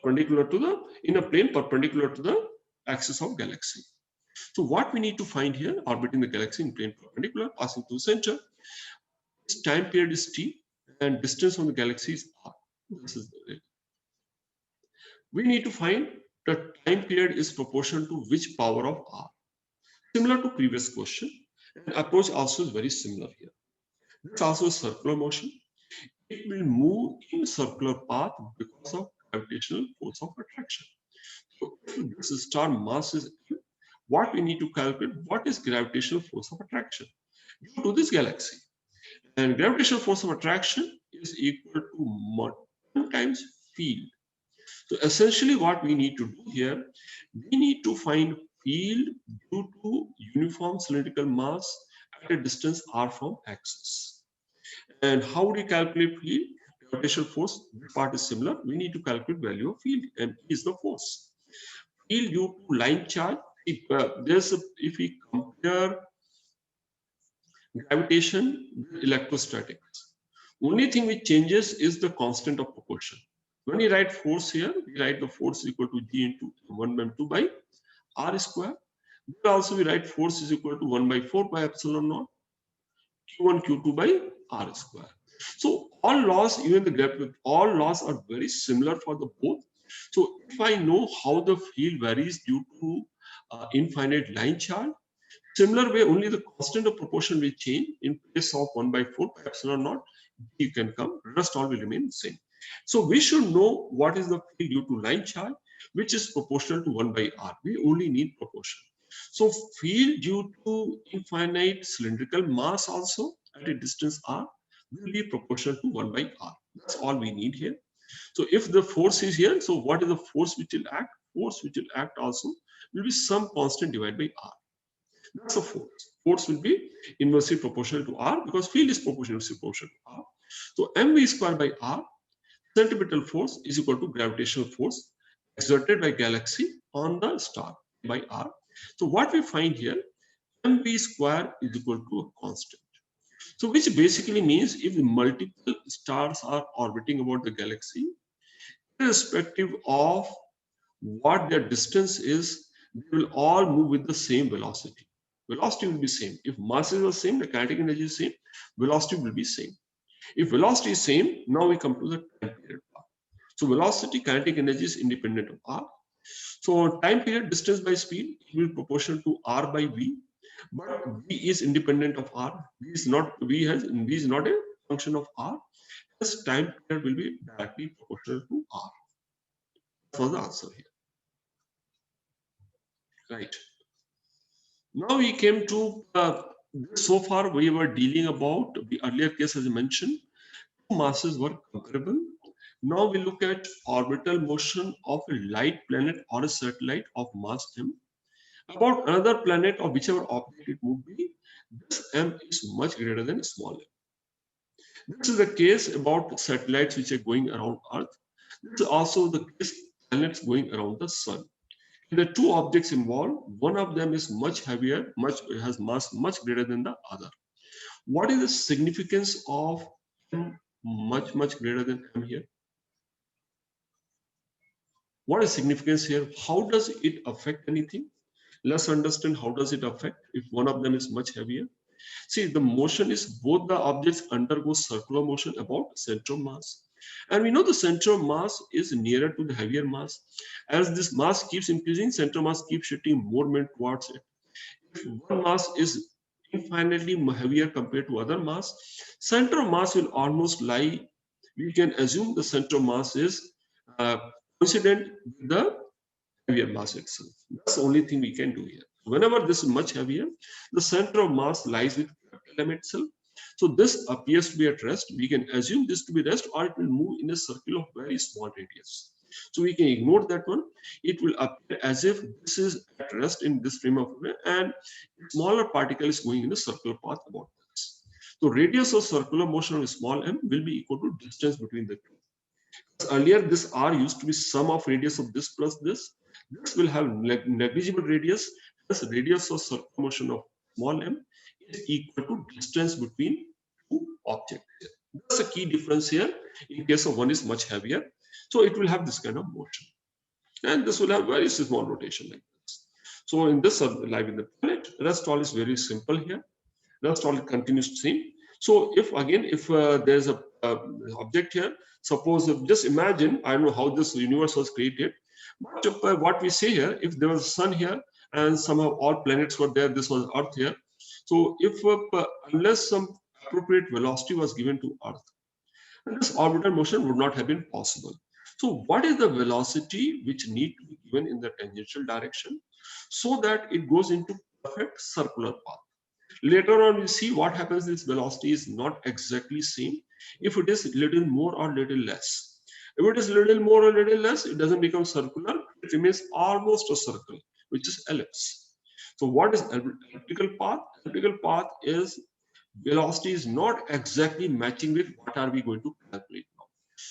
perpendicular to the, in a plane perpendicular to the axis of galaxy. So what we need to find here, orbiting the galaxy in plane perpendicular, passing through center, its time period is t, and distance from the galaxy is r. This is the rate. We need to find the time period is proportional to which power of r. Similar to previous question, and approach also is very similar here. This also is circular motion. It will move in circular path because of gravitational force of attraction. So if this star mass is m, what we need to calculate, what is gravitational force of attraction due to this galaxy. And gravitational force of attraction is equal to 1 times field. So essentially what we need to do here, we need to find field due to uniform cylindrical mass at a distance r from axis. And how do you calculate field? Gravitational force, this part is similar. We need to calculate value of field, and E is the force. Field due to line charge, if we compare gravitation with electrostatics, only thing which changes is the constant of proportion. When we write force here, we write the force equal to G into 1 by 2 by r square. Here also we write force is equal to 1 by 4 by epsilon naught q1 q2 by r square. So all laws, even the all laws are very similar for the both. So if I know how the field varies due to infinite line charge, similar way only the constant of proportion will change. In place of 1 by 4 by epsilon naught, you can come, rest all will remain the same. So we should know what is the field due to line charge, which is proportional to 1 by r. We only need proportion. So field due to infinite cylindrical mass also at a distance r will be proportional to 1 by r. That's all we need here. So if the force is here, so what is the force which will act? Force which will act also will be some constant divided by r. That's a force. Force will be inversely proportional to r because field is proportional to r. So mv square by r, centripetal force, is equal to gravitational force exerted by galaxy on the star by r. So what we find here, mv square is equal to a constant. So which basically means if multiple stars are orbiting about the galaxy, irrespective of what their distance is, they will all move with the same velocity. Velocity will be same. If mass is the same, the kinetic energy is same, velocity will be same. If velocity is same, now we come to the time period part. So velocity, kinetic energy is independent of r. So time period, distance by speed will be proportional to r by v, but v is independent of r. V is not a function of r. Thus time period will be directly proportional to r. That was the answer here. Right. Now we came to so far we were dealing about the earlier case as I mentioned, two masses were comparable. Now we look at orbital motion of a light planet or a satellite of mass m about another planet or whichever object it would be. This m is much greater than small m. This is the case about satellites which are going around Earth. This is also the case planets going around the sun. The two objects involved, one of them is much heavier, has mass much greater than the other. What is the significance of m much greater than m here? What is significance here? How does it affect anything? Let's understand how does it affect if one of them is much heavier. See, the motion is both the objects undergo circular motion about center of mass. And we know the center of mass is nearer to the heavier mass. As this mass keeps increasing, center mass keeps shifting more and towards it. If one mass is infinitely heavier compared to other mass, center of mass will almost lie. We can assume the center of mass is coincident with the heavier mass itself. That's the only thing we can do here. Whenever this is much heavier, the center of mass lies with capital M itself. So this appears to be at rest. We can assume this to be rest, or it will move in a circle of very small radius. So we can ignore that one. It will appear as if this is at rest in this frame of mind, and smaller particle is going in a circular path about this. So radius of circular motion of small m will be equal to distance between the two. Earlier, this r used to be sum of radius of this plus this. This will have negligible radius. Thus, radius of circular motion of small m is equal to distance between two objects. That's a key difference here. In case of one is much heavier, so it will have this kind of motion, and this will have very small rotation like this. So in this life in the planet, rest all is very simple here. Rest all continues same. So if again, if there's a object here, suppose just imagine, I don't know how this universe was created, but what we say here, if there was a sun here and somehow all planets were there, this was Earth here. So if unless some appropriate velocity was given to Earth, and this orbital motion would not have been possible. So what is the velocity which need to be given in the tangential direction so that it goes into perfect circular path? Later on, we see what happens. This velocity is not exactly same. If it is little more or little less, if it is little more or little less, it doesn't become circular. It remains almost a circle, which is ellipse. So what is elliptical path? Elliptical path is velocity is not exactly matching with what are we going to calculate now.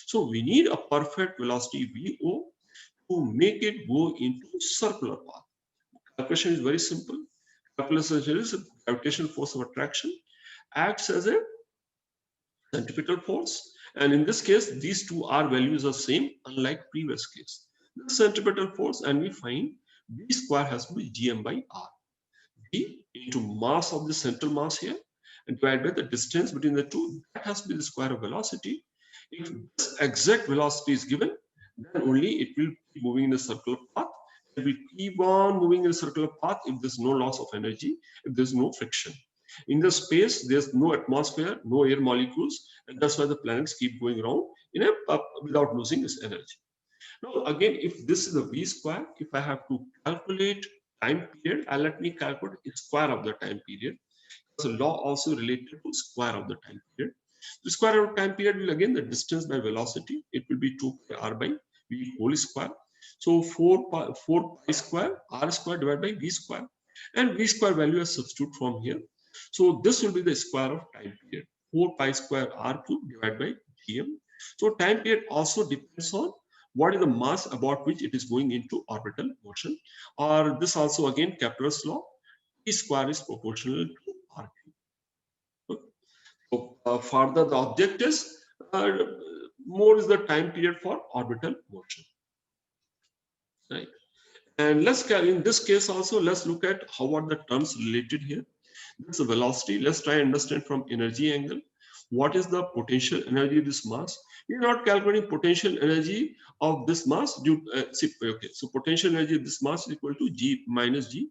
So we need a perfect velocity VO to make it go into circular path. Calculation is very simple. Calculation is gravitational force of attraction acts as a centripetal force, and in this case these two R values are same, unlike previous case. The centripetal force, and we find V square has to be Gm by R. V into mass of the central mass here and divided by the distance between the two, that has to be the square of velocity. If this exact velocity is given, then only it will be moving in a circular path. It will keep on moving in a circular path if there's no loss of energy, if there's no friction. In the space, there's no atmosphere, no air molecules, and that's why the planets keep going around in a without losing its energy. Now, again, if this is a V square, if I have to calculate time period, let me calculate the square of the time period. So law also related to square of the time period. The square of time period will again the distance by velocity. It will be 2 pi r by v whole square. So 4 pi square r square divided by v square, and v square value is substitute from here. So this will be the square of time period, 4 pi square r cube divided by gm. So time period also depends on what is the mass about which it is going into orbital motion, or this also again Kepler's law, T square is proportional to R cube. So further the object is more is the time period for orbital motion, right? And let's in this case also let's look at how are the terms related here. This is velocity. Let's try and understand from energy angle. What is the potential energy of this mass? We are not calculating potential energy of this mass due. Okay, so potential energy of this mass is equal to G minus G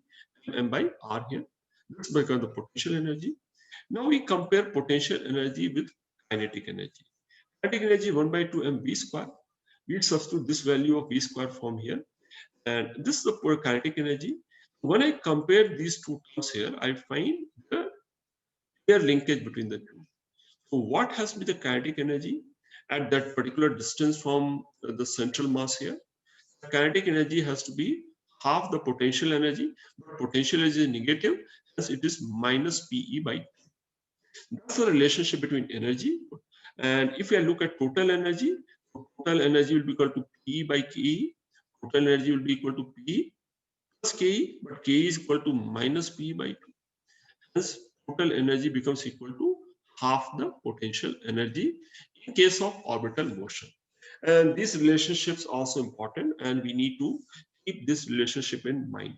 m by R here. This becomes the potential energy. Now we compare potential energy with kinetic energy. Kinetic energy 1 by 2 mv square. We substitute this value of v square from here, and this is the kinetic energy. When I compare these two terms here, I find the clear linkage between the two. So what has to be the kinetic energy at that particular distance from the central mass here? The kinetic energy has to be half the potential energy, but potential energy is negative, as it is minus PE by 2. That's the relationship between energy. And if I look at total energy will be equal to PE by KE. Total energy will be equal to PE plus KE, but KE is equal to minus PE by 2. Hence, total energy becomes equal to half the potential energy in case of orbital motion. And these relationships are also important, and we need to keep this relationship in mind.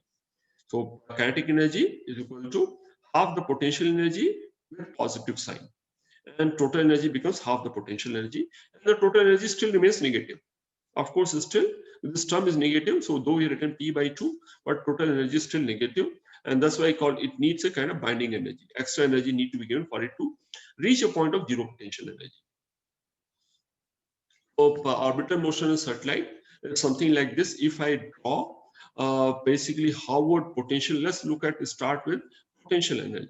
So kinetic energy is equal to half the potential energy with positive sign, and total energy becomes half the potential energy, and the total energy still remains negative. Of course, still this term is negative, so though we written P by 2, but total energy is still negative, and that's why I call it needs a kind of binding energy. Extra energy need to be given for it to reach a point of zero potential energy. So orbital motion in satellite is something like this. If I draw basically how would potential, let's look at start with potential energy.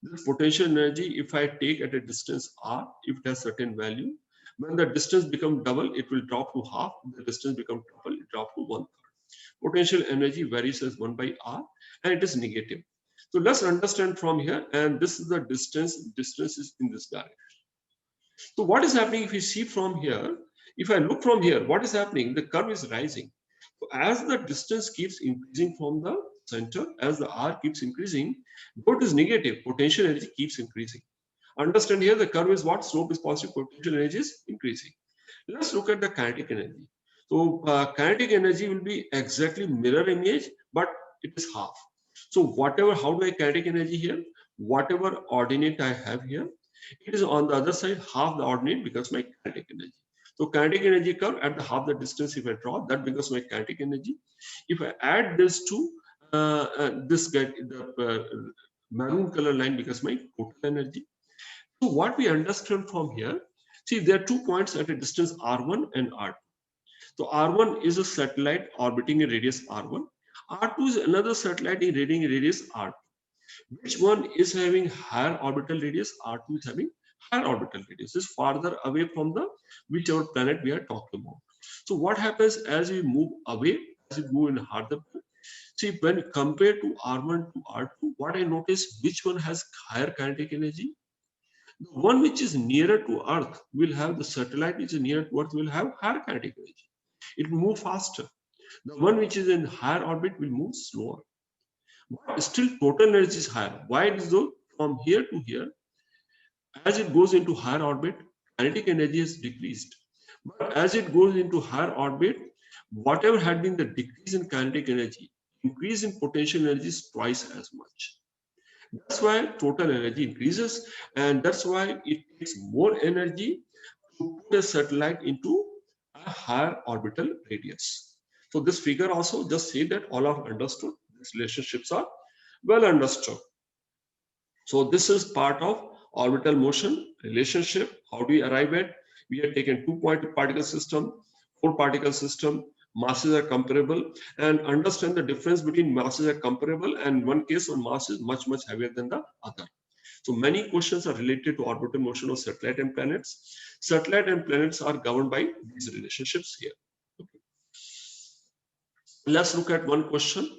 This potential energy, if I take at a distance r, if it has certain value, when the distance becomes double, it will drop to half. The distance becomes double, it drop to 1/3. Potential energy varies as 1 by r, and it is negative. So let's understand from here, and this is the distance. Distance is in this direction. So what is happening if you see from here? If I look from here, what is happening? The curve is rising. So as the distance keeps increasing from the center, as the r keeps increasing, though it is negative, potential energy keeps increasing. Understand here the curve is what? Slope is positive, potential energy is increasing. Let's look at the kinetic energy. So kinetic energy will be exactly mirror image, but it is half. So whatever, how do I kinetic energy here? Whatever ordinate I have here, it is on the other side, half the ordinate becomes my kinetic energy. So kinetic energy curve at the half the distance, if I draw, that becomes my kinetic energy. If I add this to this, get the maroon color line becomes my total energy. So what we understand from here, see, there are 2 points at a distance r1 and r2. So R1 is a satellite orbiting a radius R1. R2 is another satellite in radius R2. Which one is having higher orbital radius? R2 is having higher orbital radius. Is farther away from the whichever planet we are talking about. So what happens as we move away, as we move in harder? See, when compared to R1 to R2, what I notice, which one has higher kinetic energy? The one which is nearer to Earth will have, the satellite which is nearer to Earth will have higher kinetic energy. It will move faster. The one which is in higher orbit will move slower. But still total energy is higher. Why it is so? From here to here, as it goes into higher orbit, kinetic energy is decreased. But as it goes into higher orbit, whatever had been the decrease in kinetic energy, increase in potential energy is twice as much. That's why total energy increases, and that's why it takes more energy to put a satellite into a higher orbital radius. So this figure also just say that all are understood. These relationships are well understood. So this is part of orbital motion relationship. How do we arrive at? We have taken 2-point particle system, 4-particle system, masses are comparable, and understand the difference between masses are comparable, and one case one mass is much heavier than the other. So many questions are related to orbital motion of satellite and planets. Satellite and planets are governed by these relationships here. Okay. Let's look at one question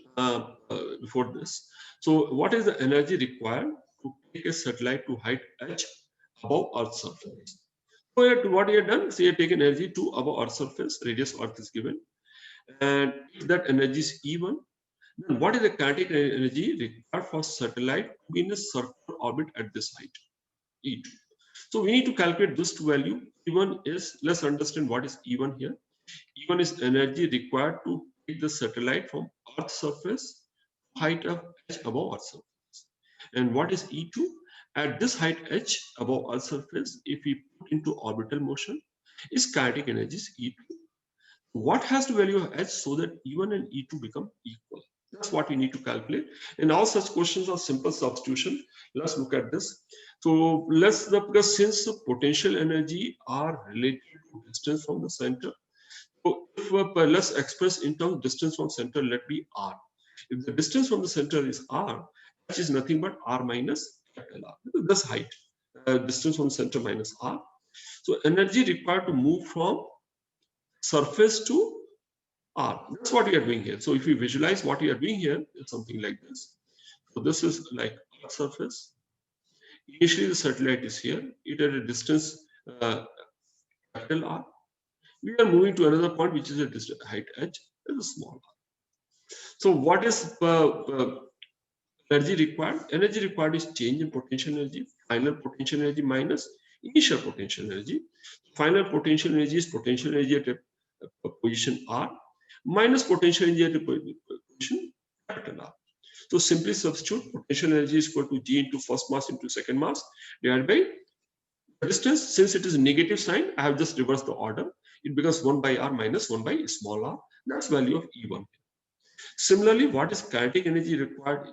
before this. So what is the energy required to take a satellite to height h above Earth's surface? So what you have done, so you have taken energy to above Earth's surface, radius Earth is given, and if that energy is E1, then what is the kinetic energy required for satellite to be in a circular orbit at this height? E2. So we need to calculate this two value. E1 is, let's understand what is E1 here. E1 is energy required to take the satellite from Earth's surface, height of h above Earth's surface. And what is E2? At this height h above Earth's surface, if we put into orbital motion, is kinetic energy is E2. What has the value of h so that E1 and E2 become equal? That's what we need to calculate. And all such questions are simple substitution. Let's look at this. So because since the potential energy are related to distance from the center, so if let's express in terms of distance from center, let be r. If the distance from the center is r, h is nothing but r minus capital R. This height, distance from center minus r. So energy required to move from surface to R. That's what we are doing here. So if you visualize what we are doing here, it's something like this. So this is like Earth surface. Initially, the satellite is here. It at a distance capital R. We are moving to another point, which is a distance height h. Is a small r. So what is energy required? Energy required is change in potential energy, final potential energy minus initial potential energy. Final potential energy is potential energy at a position R minus potential energy at a position capital R. So simply substitute potential energy is equal to G into first mass into second mass divided by the distance. Since it is a negative sign, I have just reversed the order. It becomes 1 by R minus 1 by small r. That's value of E1. Similarly, what is kinetic energy required?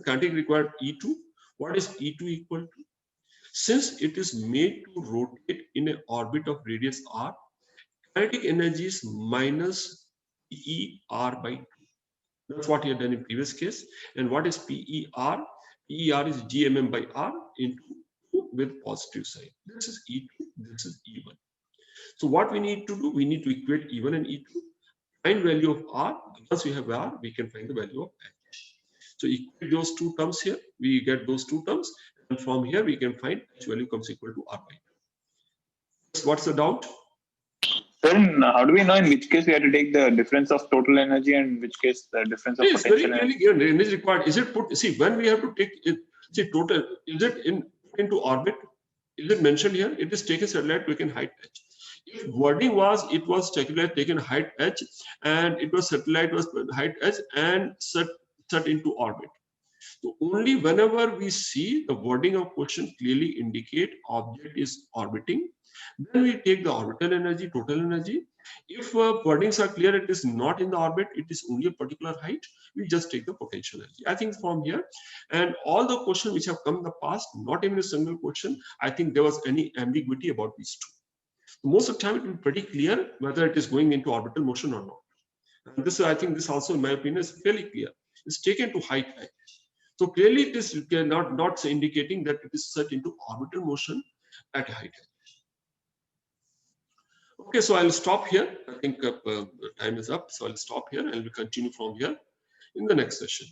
Kinetic required E2. What is E2 equal to? Since it is made to rotate in an orbit of radius r, kinetic energy is minus PER by 2. That's what you have done in previous case. And what is PER? PER is GMM by R into 2 with positive sign. This is E2, this is E1. So what we need to do, we need to equate E1 and E2. Find value of R. Once we have R, we can find the value of H. So equate those two terms here. We get those two terms. And from here, we can find H value comes equal to R by 2. What's the doubt? Then how do we know in which case we have to take the difference of total energy and in which case the difference of potential energy? It's very clearly given. Energy required. Is it put? See, when we have to take it, see total. Is it into orbit? Is it mentioned here? It is taken satellite taken height h. If wording was it was satellite taken height h and it was satellite was height h and set into orbit. So only whenever we see the wording of question clearly indicate object is orbiting, then we take the orbital energy, total energy. If wordings are clear, it is not in the orbit, it is only a particular height, we just take the potential energy. I think from here, and all the questions which have come in the past, not even a single question, I think there was any ambiguity about these two. Most of the time, it will be pretty clear whether it is going into orbital motion or not. And this, I think, this also, in my opinion, is fairly clear. It's taken to height. So clearly, it is not indicating that it is set into orbital motion at height. Okay, so I'll stop here. I think time is up, so I'll stop here and we'll continue from here in the next session.